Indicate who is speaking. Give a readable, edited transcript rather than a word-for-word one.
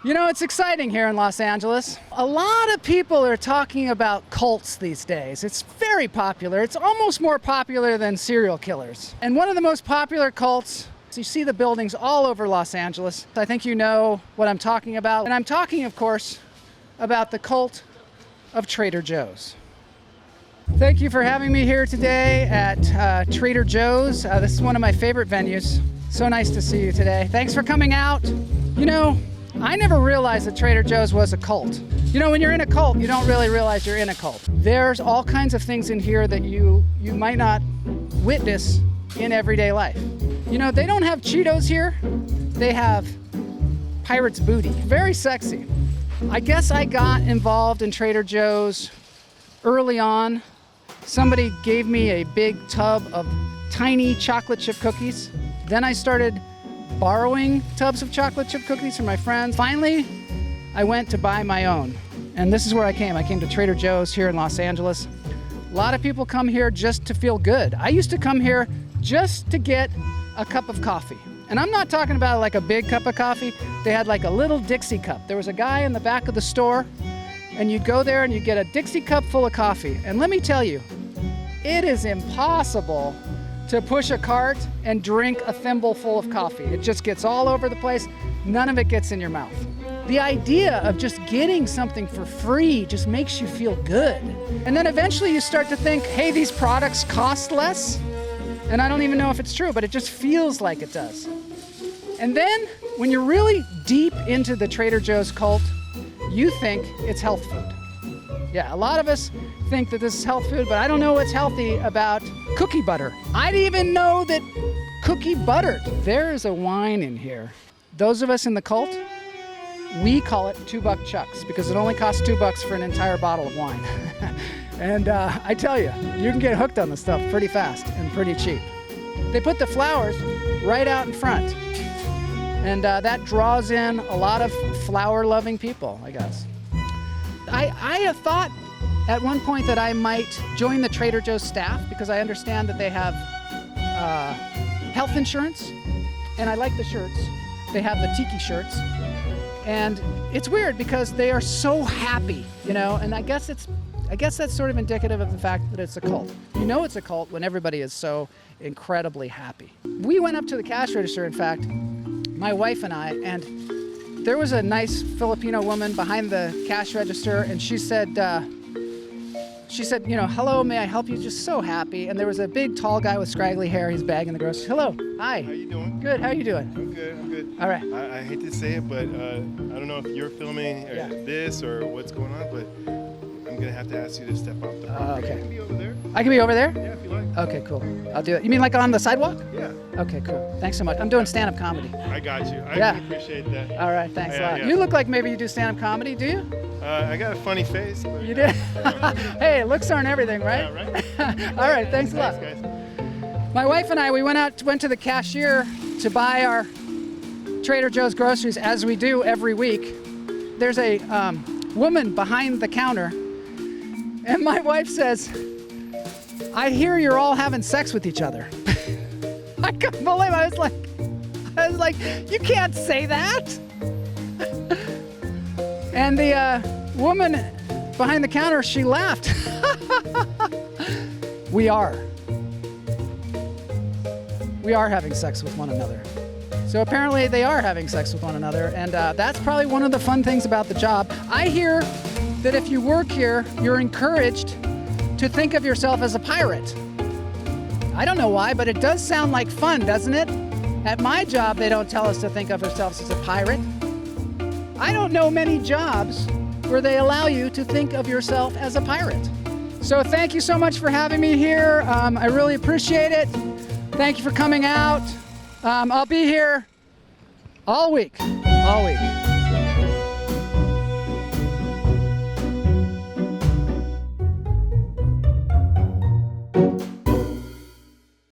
Speaker 1: You know, it's exciting here in Los Angeles. A lot of people are talking about cults these days. It's very popular. It's almost more popular than serial killers. And one of the most popular cults, you see the buildings all over Los Angeles. I think you know what I'm talking about. And I'm talking, of course, about the cult of Trader Joe's. Thank you for having me here today at Trader Joe's. This is one of my favorite venues. So nice to see you today. Thanks for coming out. You know, I never realized that Trader Joe's was a cult. You know, when you're in a cult, you don't really realize you're in a cult. There's all kinds of things in here that you might not witness in everyday life. You know, they don't have Cheetos here. They have pirate's booty. Very sexy. I guess I got involved in Trader Joe's early on. Somebody gave me a big tub of tiny chocolate chip cookies. Then I started borrowing tubs of chocolate chip cookies from my friends. Finally, I went to buy my own. And this is where I came. I came to Trader Joe's here in Los Angeles. A lot of people come here just to feel good. I used to come here just to get a cup of coffee. And I'm not talking about like a big cup of coffee. They had like a little Dixie cup. There was a guy in the back of the store, and you'd go there and you'd get a Dixie cup full of coffee. And let me tell you, it is impossible to push a cart and drink a thimble full of coffee. It just gets all over the place. None of it gets in your mouth. The idea of just getting something for free just makes you feel good. And then eventually you start to think, hey, these products cost less. And I don't even know if it's true, but it just feels like it does. And then when you're really deep into the Trader Joe's cult, you think it's health food. Yeah, a lot of us think that this is health food, but I don't know what's healthy about cookie butter. I didn't even know that cookie butter. There is a wine in here. Those of us in the cult, we call it $2 chucks because it only costs $2 for an entire bottle of wine. And I tell you, you can get hooked on this stuff pretty fast and pretty cheap. They put the flowers right out in front. And that draws in a lot of flower-loving people, I guess. I have thought at one point that I might join the Trader Joe's staff because I understand that they have health insurance, and I like the shirts. They have the tiki shirts. And it's weird because they are so happy, you know, and I guess that's sort of indicative of the fact that it's a cult. You know it's a cult when everybody is so incredibly happy. We went up to the cash register, in fact, my wife and I, and there was a nice Filipino woman behind the cash register, and she said, you know, hello, may I help you? Just so happy. And there was a big, tall guy with scraggly hair. He's bagging the groceries. Hello. Hi.
Speaker 2: How you doing?
Speaker 1: Good. How are you doing?
Speaker 2: I'm good. I'm good.
Speaker 1: All right.
Speaker 2: I hate to say it, but I don't know if you're filming this or what's going on, but I'm going to have to ask you to step off the property.
Speaker 1: Okay.
Speaker 2: You can be over there.
Speaker 1: I can be over there?
Speaker 2: Yeah, if you like.
Speaker 1: Okay, cool. I'll do it. You mean like on the sidewalk?
Speaker 2: Yeah.
Speaker 1: Okay, cool. Thanks so much. I'm doing stand-up comedy.
Speaker 2: I got you. I
Speaker 1: Yeah.
Speaker 2: can appreciate that.
Speaker 1: All right, thanks a
Speaker 2: Yeah,
Speaker 1: lot.
Speaker 2: yeah.
Speaker 1: You look like maybe you do stand-up comedy, do you?
Speaker 2: I got a funny face. But,
Speaker 1: You do? Hey, looks aren't everything, right?
Speaker 2: Yeah, right?
Speaker 1: All right, thanks a lot.
Speaker 2: Thanks, guys.
Speaker 1: My wife and I, we went to the cashier to buy our Trader Joe's groceries, as we do every week. There's a woman behind the counter, and my wife says, I hear you're all having sex with each other. I couldn't believe it. I was like, you can't say that. And the woman behind the counter, she laughed. We are having sex with one another. So apparently they are having sex with one another, and that's probably one of the fun things about the job. I hear that if you work here, you're encouraged to think of yourself as a pirate. I don't know why, but it does sound like fun, doesn't it? At my job, they don't tell us to think of ourselves as a pirate. I don't know many jobs where they allow you to think of yourself as a pirate. So thank you so much for having me here. I really appreciate it. Thank you for coming out. I'll be here all week.